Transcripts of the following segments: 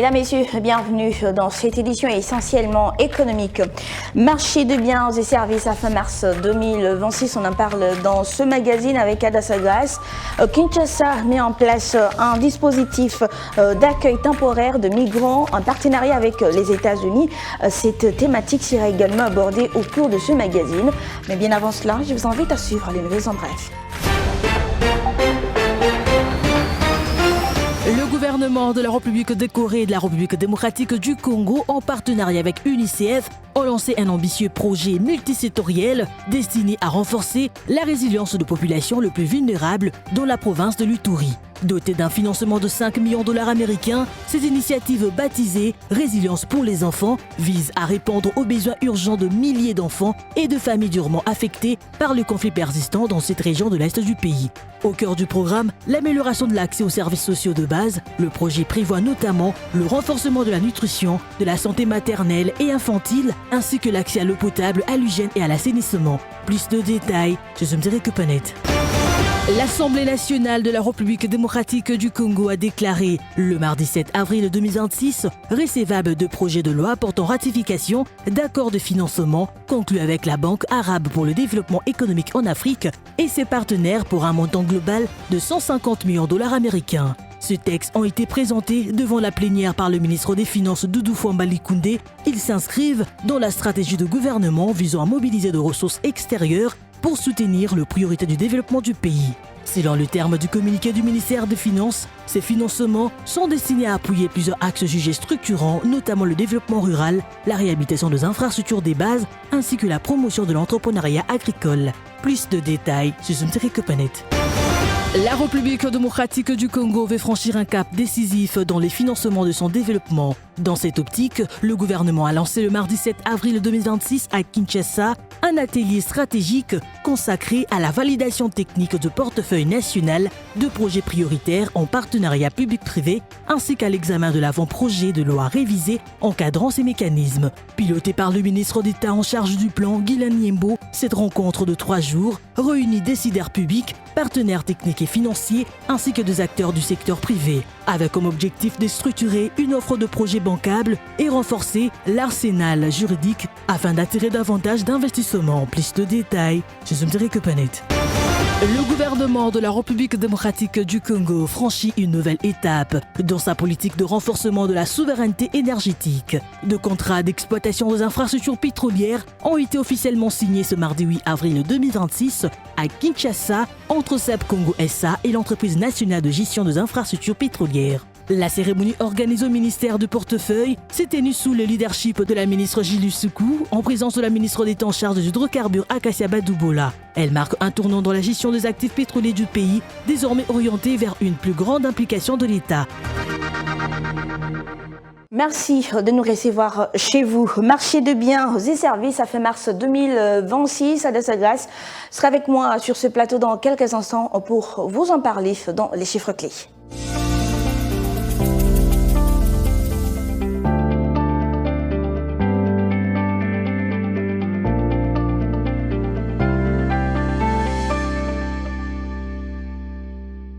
Mesdames, Messieurs, bienvenue dans cette édition essentiellement économique. Marché de biens et services à fin mars 2026, on en parle dans ce magazine avec Ada Sagras. Kinshasa met en place un dispositif d'accueil temporaire de migrants en partenariat avec les États-Unis. Cette thématique sera également abordée au cours de ce magazine. Mais bien avant cela, je vous invite à suivre les nouvelles en bref. Le gouvernement de la République de Corée et de la République démocratique du Congo, en partenariat avec UNICEF, ont lancé un ambitieux projet multisectoriel destiné à renforcer la résilience de populations les plus vulnérables dans la province de l'Uturi. Dotée d'un financement de 5 millions de dollars américains, cette initiative baptisée « Résilience pour les enfants » vise à répondre aux besoins urgents de milliers d'enfants et de familles durement affectées par le conflit persistant dans cette région de l'Est du pays. Au cœur du programme, l'amélioration de l'accès aux services sociaux de base. Le projet prévoit notamment le renforcement de la nutrition, de la santé maternelle et infantile, ainsi que l'accès à l'eau potable, à l'hygiène et à l'assainissement. Plus de détails, je suis Mzere Kupanet. L'Assemblée nationale de la République démocratique du Congo a déclaré le mardi 7 avril 2026 recevable de projets de loi portant ratification d'accords de financement conclus avec la Banque arabe pour le développement économique en Afrique et ses partenaires pour un montant global de 150 millions de dollars américains. Ces textes ont été présentés devant la plénière par le ministre des Finances Doudou Fouambali Koundé. Ils s'inscrivent dans la stratégie de gouvernement visant à mobiliser des ressources extérieures pour soutenir les priorités du développement du pays. Selon le terme du communiqué du ministère des Finances, ces financements sont destinés à appuyer plusieurs axes jugés structurants, notamment le développement rural, la réhabilitation des infrastructures des bases, ainsi que la promotion de l'entrepreneuriat agricole. Plus de détails, je suis Mzere Kupanet. La République démocratique du Congo veut franchir un cap décisif dans les financements de son développement. Dans cette optique, le gouvernement a lancé le mardi 7 avril 2026 à Kinshasa un atelier stratégique consacré à la validation technique du portefeuille national de projets prioritaires en partenariat public-privé ainsi qu'à l'examen de l'avant-projet de loi révisé encadrant ces mécanismes. Pilotée par le ministre d'État en charge du plan, Guilain Niembo, cette rencontre de 3 jours réunit décideurs publics, partenaires techniques et financiers ainsi que des acteurs du secteur privé, avec comme objectif de structurer une offre de projets bancables et renforcer l'arsenal juridique afin d'attirer davantage d'investissements. Plus de détails, je suis Mzere Kupanet. Le gouvernement de la République démocratique du Congo franchit une nouvelle étape dans sa politique de renforcement de la souveraineté énergétique. Deux contrats d'exploitation des infrastructures pétrolières ont été officiellement signés ce mardi 8 avril 2026 à Kinshasa entre SEP Congo SA et l'entreprise nationale de gestion des infrastructures pétrolières. La cérémonie organisée au ministère du Portefeuille s'est tenue sous le leadership de la ministre Gilus Soukou, en présence de la ministre d'État en charge des hydrocarbures Akassia Badoubola. Elle marque un tournant dans la gestion des actifs pétroliers du pays, désormais orientée vers une plus grande implication de l'État. Merci de nous recevoir chez vous. Marché de biens et services à fin mars 2026. Ada Sagras sera avec moi sur ce plateau dans quelques instants pour vous en parler dans les chiffres clés.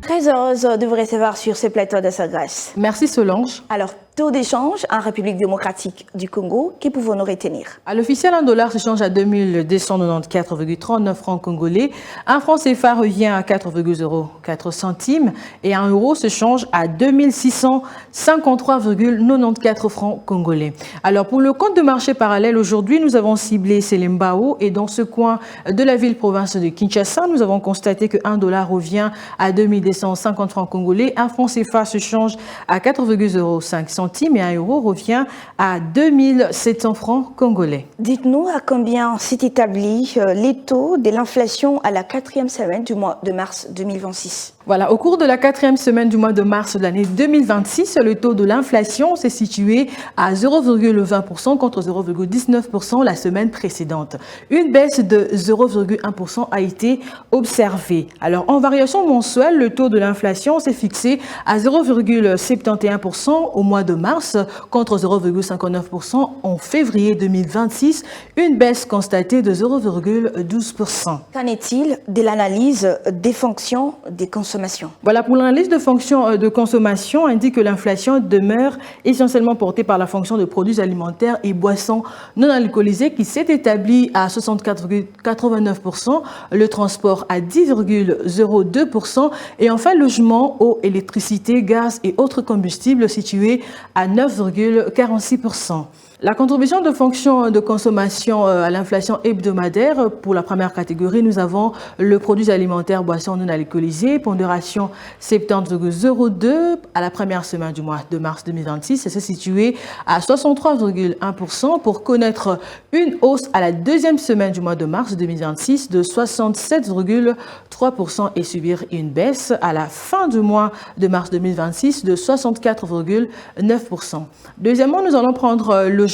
Très heureuse de vous recevoir sur ce plateau de Sagras. Merci Solange. Alors, taux d'échange en République démocratique du Congo, que pouvons-nous retenir? À l'officiel, un dollar s'échange à 2294,39 francs congolais. Un franc CFA revient à 4,04 centimes et un euro se change à 2653,94 francs congolais. Alors, pour le compte de marché parallèle, aujourd'hui, nous avons ciblé Selembao et dans ce coin de la ville-province de Kinshasa, nous avons constaté que 1 dollar revient à 2250 francs congolais. Un franc CFA se change à 4,05 centimes et un euro revient à 2700 francs congolais. Dites-nous à combien s'est établi les taux de l'inflation à la 4e semaine du mois de mars 2026. Voilà, au cours de la 4e semaine du mois de mars de l'année 2026, le taux de l'inflation s'est situé à 0,20% contre 0,19% la semaine précédente. Une baisse de 0,1% a été observée. Alors, en variation mensuelle, le taux de l'inflation s'est fixé à 0,71% au mois de mars contre 0,59% en février 2026, une baisse constatée de 0,12%. Qu'en est-il de l'analyse des fonctions des consommateurs? consommation. Voilà, pour l'analyse de fonction de consommation, indique que l'inflation demeure essentiellement portée par la fonction de produits alimentaires et boissons non alcoolisés qui s'est établie à 64,89%, le transport à 10,02% et enfin logement, eau, électricité, gaz et autres combustibles situés à 9,46%. La contribution de fonction de consommation à l'inflation hebdomadaire, pour la première catégorie, nous avons le produit alimentaire boisson non alcoolisé, pondération 70,02 à la première semaine du mois de mars 2026 et c'est situé à 63,1% pour connaître une hausse à la deuxième semaine du mois de mars 2026 de 67,3% et subir une baisse à la fin du mois de mars 2026 de 64,9%. Deuxièmement, nous allons prendre le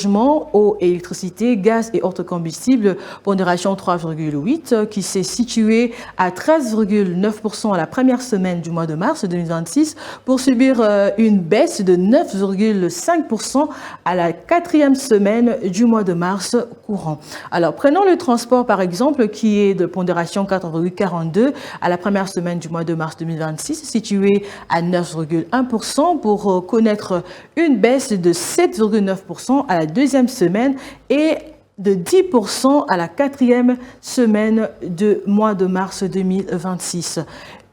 eau, électricité, gaz et autres combustibles, pondération 3,8 qui s'est situé à 13,9% à la première semaine du mois de mars 2026 pour subir une baisse de 9,5% à la quatrième semaine du mois de mars courant. Alors prenons le transport par exemple qui est de pondération 4,42 à la première semaine du mois de mars 2026 situé à 9,1% pour connaître une baisse de 7,9% à la deuxième semaine et de 10% à la quatrième semaine du mois de mars 2026.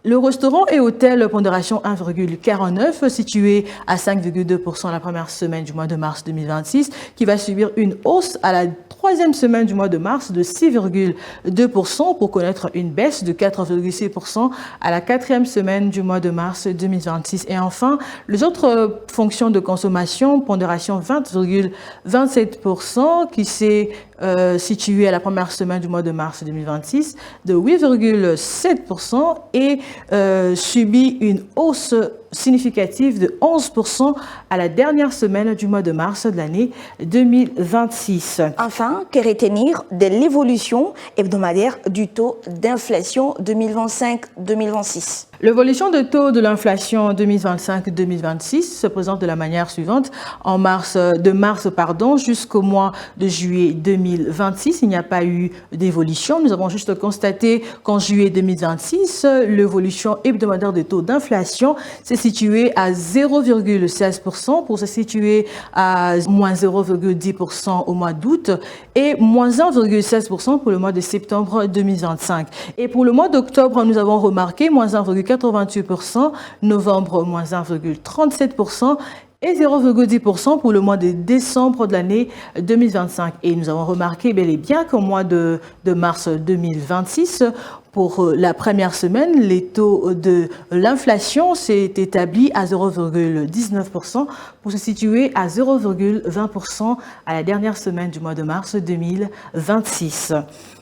Le restaurant et hôtel pondération 1,49 situé à 5,2% la première semaine du mois de mars 2026 qui va subir une hausse à la troisième semaine du mois de mars de 6,2% pour connaître une baisse de 4,6% à la quatrième semaine du mois de mars 2026. Et enfin, les autres fonctions de consommation, pondération 20,27% qui s'est situé à la première semaine du mois de mars 2026 de 8,7% et subit une hausse significative de 11% à la dernière semaine du mois de mars de l'année 2026. Enfin, que retenir de l'évolution hebdomadaire du taux d'inflation 2025-2026? L'évolution de taux de l'inflation 2025-2026 se présente de la manière suivante. De mars jusqu'au mois de juillet 2026, il n'y a pas eu d'évolution. Nous avons juste constaté qu'en juillet 2026, l'évolution hebdomadaire des taux d'inflation s'est située à 0,16% pour se situer à moins 0,10% au mois d'août et moins 1,16% pour le mois de septembre 2025. Et pour le mois d'octobre, nous avons remarqué moins 1,88%, novembre moins 1,37% et 0,10% pour le mois de décembre de l'année 2025. Et nous avons remarqué bel et bien qu'au mois de mars 2026, pour la première semaine, les taux de l'inflation s'est établi à 0,19% pour se situer à 0,20% à la dernière semaine du mois de mars 2026.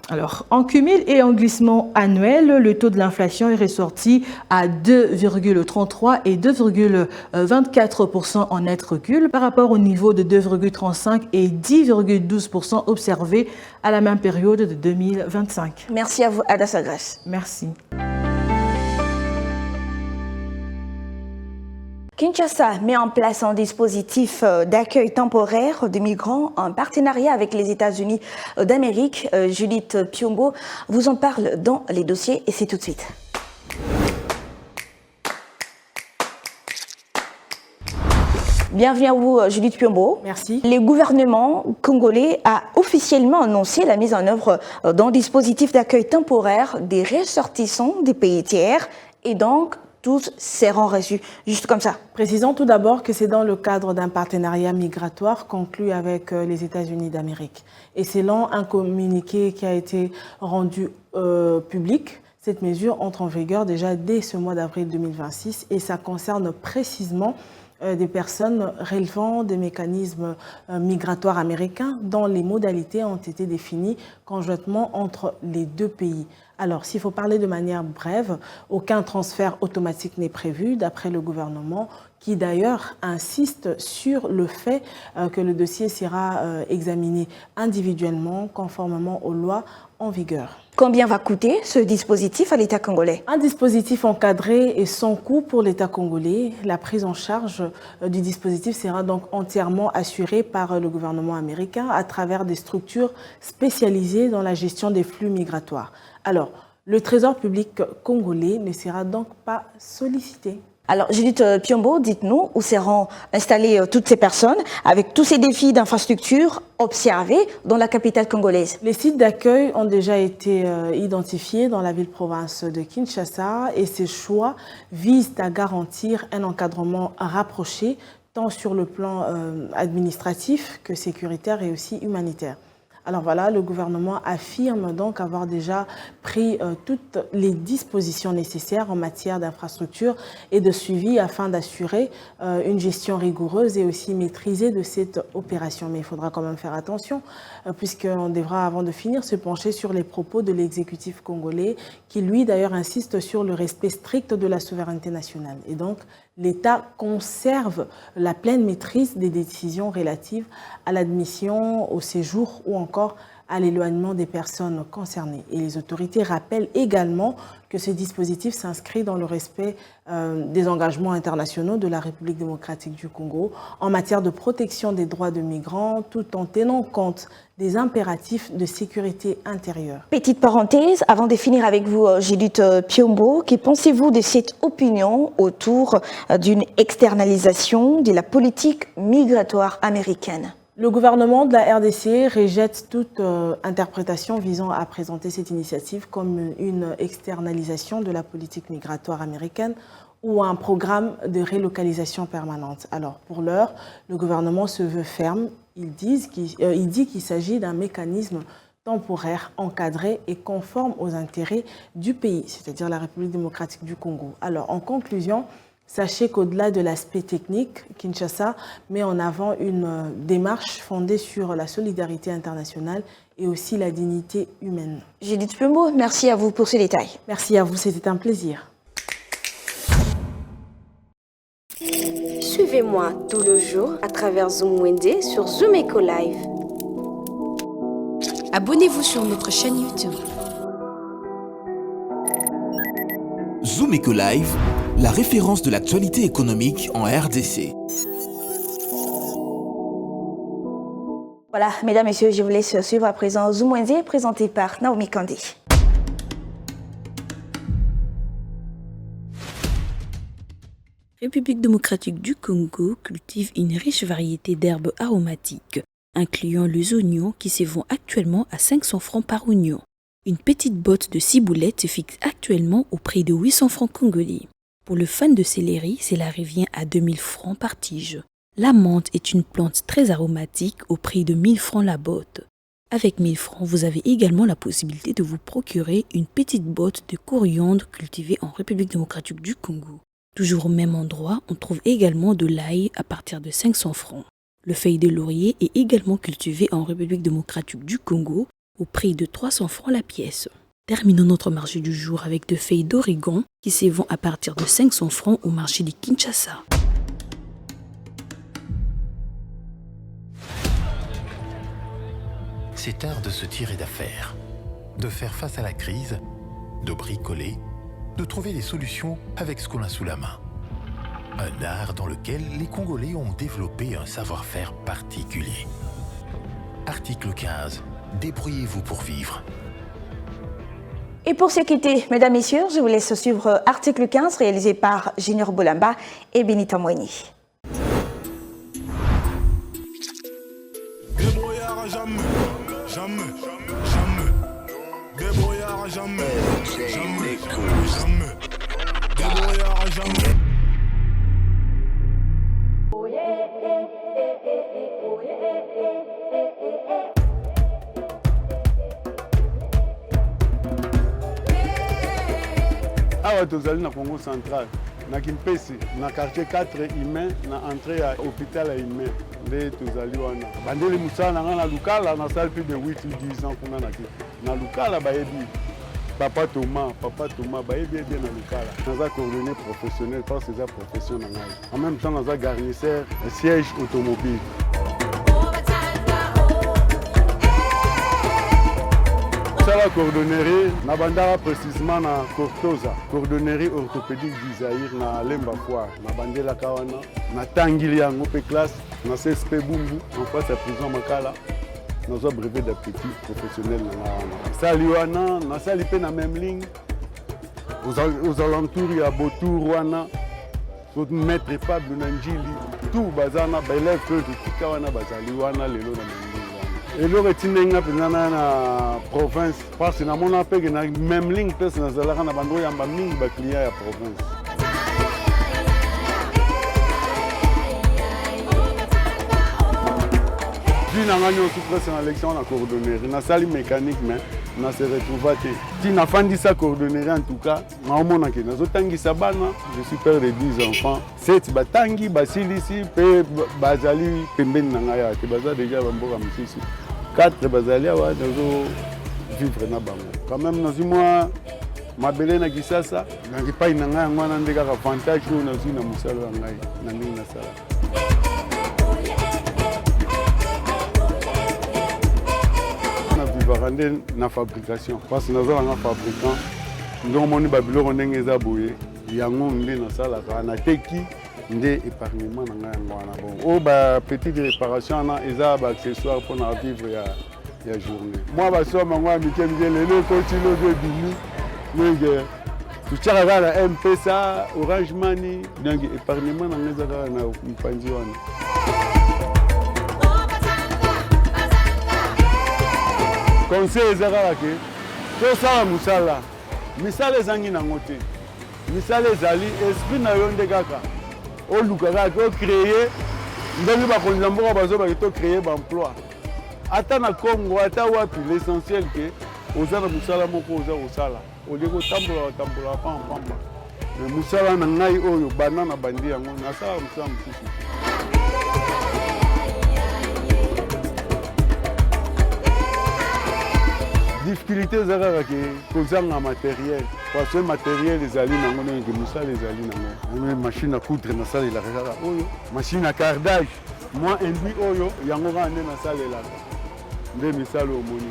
Alors, en cumul et en glissement annuel, le taux de l'inflation est ressorti à 2,33 et 2,24% en net recul par rapport au niveau de 2,35 et 10,12% observés à la même période de 2025. Merci à vous, Adassa Grace. Merci. Kinshasa met en place un dispositif d'accueil temporaire de migrants en partenariat avec les États-Unis d'Amérique. Judith Piombo vous en parle dans les dossiers et c'est tout de suite. Bienvenue à vous, Judith Piombo. Merci. Le gouvernement congolais a officiellement annoncé la mise en œuvre d'un dispositif d'accueil temporaire des ressortissants des pays tiers et donc tous seront reçus, juste comme ça. Précisons tout d'abord que c'est dans le cadre d'un partenariat migratoire conclu avec les États-Unis d'Amérique. Et selon un communiqué qui a été rendu public, cette mesure entre en vigueur déjà dès ce mois d'avril 2026 et ça concerne précisément des personnes relevant des mécanismes migratoires américains dont les modalités ont été définies conjointement entre les deux pays. Alors, s'il faut parler de manière brève, aucun transfert automatique n'est prévu d'après le gouvernement qui d'ailleurs insiste sur le fait que le dossier sera examiné individuellement conformément aux lois en vigueur. Combien va coûter ce dispositif à l'État congolais? Un dispositif encadré et sans coût pour l'État congolais. La prise en charge du dispositif sera donc entièrement assurée par le gouvernement américain à travers des structures spécialisées dans la gestion des flux migratoires. Alors, Le trésor public congolais ne sera donc pas sollicité. Alors, Judith Piombo, dites-nous où seront installées toutes ces personnes avec tous ces défis d'infrastructure observés dans la capitale congolaise? Les sites d'accueil ont déjà été identifiés dans la ville-province de Kinshasa et ces choix visent à garantir un encadrement rapproché tant sur le plan administratif que sécuritaire et aussi humanitaire. Alors voilà, le gouvernement affirme donc avoir déjà pris toutes les dispositions nécessaires en matière d'infrastructure et de suivi afin d'assurer une gestion rigoureuse et aussi maîtrisée de cette opération. Mais il faudra quand même faire attention puisqu'on devra, avant de finir, se pencher sur les propos de l'exécutif congolais qui, lui, d'ailleurs, insiste sur le respect strict de la souveraineté nationale. Et donc, l'État conserve la pleine maîtrise des décisions relatives à l'admission, au séjour ou encore à l'éloignement des personnes concernées. Et les autorités rappellent également que ce dispositif s'inscrit dans le respect des engagements internationaux de la République démocratique du Congo en matière de protection des droits de migrants, tout en tenant compte des impératifs de sécurité intérieure. Petite parenthèse, avant de finir avec vous, Judith Piombo, que pensez-vous de cette opinion autour d'une externalisation de la politique migratoire américaine? Le gouvernement de la RDC rejette toute interprétation visant à présenter cette initiative comme une externalisation de la politique migratoire américaine ou un programme de relocalisation permanente. Alors, pour l'heure, le gouvernement se veut ferme. Il dit qu'il s'agit d'un mécanisme temporaire, encadré et conforme aux intérêts du pays, c'est-à-dire la République démocratique du Congo. Alors, en conclusion, sachez qu'au-delà de l'aspect technique, Kinshasa met en avant une démarche fondée sur la solidarité internationale et aussi la dignité humaine. Judith Piombo, merci à vous pour ces détails. Merci à vous, c'était un plaisir. Suivez-moi tout le jour à travers Zoom Wednesday sur Zoom Eco Live. Abonnez-vous sur notre chaîne YouTube. Zoom Eco Live, la référence de l'actualité économique en RDC. Voilà, mesdames, messieurs, je vous laisse suivre à présent Zoom Wednesday, présenté par Naomi Kandé. République démocratique du Congo cultive une riche variété d'herbes aromatiques, incluant les oignons qui se vendent actuellement à 500 francs par oignon. Une petite botte de ciboulette se fixe actuellement au prix de 800 francs congolais. Pour le fan de céleri, cela revient à 2000 francs par tige. La menthe est une plante très aromatique au prix de 1000 francs la botte. Avec 1000 francs, vous avez également la possibilité de vous procurer une petite botte de coriandre cultivée en République démocratique du Congo. Toujours au même endroit, on trouve également de l'ail à partir de 500 francs. Le feuille de laurier est également cultivé en République démocratique du Congo au prix de 300 francs la pièce. Terminons notre marché du jour avec de feuilles d'origan qui se vendent à partir de 500 francs au marché de Kinshasa. C'est art de se tirer d'affaire, de faire face à la crise, de bricoler, de trouver des solutions avec ce qu'on a sous la main. Un art dans lequel les Congolais ont développé un savoir-faire particulier. Article 15. Débrouillez-vous pour vivre. Et pour se quitter, mesdames, messieurs, je vous laisse suivre Article 15, réalisé par Junior Bolamba et Benita Moigny. Débrouillard jamais, jamais, jamais. Débrouillard jamais, jamais, jamais. Débrouillard jamais. Awa tozali na Congo central na Kimpesi na quartier 4 humain na entrée ya hôpital ya humain nde tozali wana bandeli musala na nga na lukala na sali plus de 8 ou 10 ans kuna na lukala bayebi papa Thomas bayebi ebe na lukala naza coordonné professionnel parce que eza profession na ngai en même temps naza garnisseur siège automobile. La cordonnerie, na bandara précisément na Cortoza, cordonnerie orthopédique d'Isaïr na Lemba Foire, na bandela kawana, na tangili yango pe classe, na CSP Bumbu, en face à prison Makala. nazwa brevet d'appétit professionnel na nga wana nasali wana nasali mpe na même ligne aux alentours ya botour wana maître Pablo na njili tout baza na baélève oyo totika wana bazali wana lelo na même ligne wana eloko etindenga mpenza na province parce namona mpeke na même ligne place nazalaka na bando oyamba mingi baclient ya province. Puis na nga nyonso presque na élection na coordonnerie nasali mécanique mais na se retrouva te ti nafandisa coordonnerie en tout cas naomona ke nazotangisa bana je suis père de 10 enfants 7 batangi basilisi mpe bazali pembeni na ngai awa te baza déjà bamboka mosusu 4 bazali awa nazo vivre na bango quand même nazwi mwa mabele na kisasa na epai na ngai yango wana nde kaka avantage oyo nazwi na mosala ya ngai na ndenge nasala. Nde na fabrication parce que nazalanga fabricant ndenge omoni babiloko ndenge eza boye yango nde nasalaka nateki nde épargnement na ngai yango wana bon oyo bapetite réparation wana eza baaccessoire mpona vivre ya journée mwa basoma yango ya mike mike lelo ekoti logo ebimi ndenge totiaka kaka na mpesa orange money donc épargnement na ngai eza kaka na mpanzi wana. Conseil ezalaka ke tosala mosala misala ezangi nango te misala ezali esprit na yo nde kaka oluka kaka ocréer ndenge bakonzi ya mboka bazobaki tocréer baemploi ata na Congo ata wapi l'essentiel ke oza na mosala moko oza kosala olie kotambola pamba me mosala na ngai oyo banda na bandi yango nasala mosala mosusu. Difficulté ezalaka ke kozanga matériel parce que matériel ezali nango ndenge mosala ezali nango machine à coudre nasalelaka kaka oyo machine à cardage mwa induit oyo yango kaka nde nasalelaka nde misala omoni.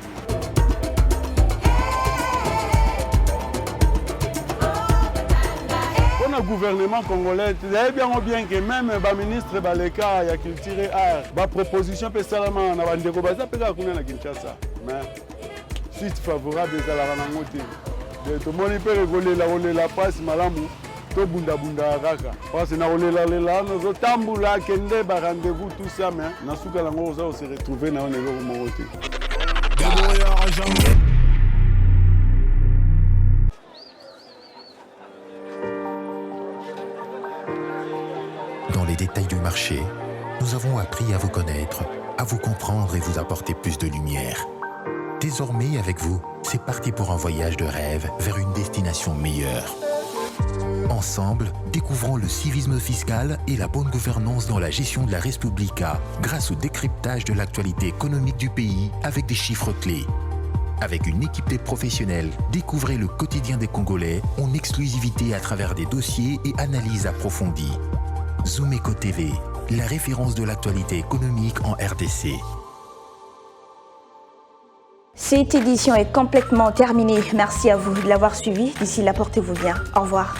Mpona gouvernement congolais tozayebi yango bien ke même baministre baleka ya culture et art baproposition mpe esalama na bandeko baza mpe kaka kuna na Kinshasa mais suite favorable ezalaka nango te tomoni mpe kolela mpasi malamu tobundabundaka kaka parce na kolelalela nazotambola kende barendez-vous tout ça mais nasuka nango oza kose retrouve na yo na eloko moko te. Dans les détails du marché, nous avons appris à vous connaître, à vous comprendre et vous apporter plus de lumière. Désormais, avec vous, c'est parti pour un voyage de rêve vers une destination meilleure. Ensemble, découvrons le civisme fiscal et la bonne gouvernance dans la gestion de la Res Publica grâce au décryptage de l'actualité économique du pays avec des chiffres clés. Avec une équipe de professionnels, découvrez le quotidien des Congolais en exclusivité à travers des dossiers et analyses approfondies. Zoom Eco TV, la référence de l'actualité économique en RDC. Cette édition est complètement terminée. Merci à vous de l'avoir suivi. D'ici là, portez-vous bien. Au revoir.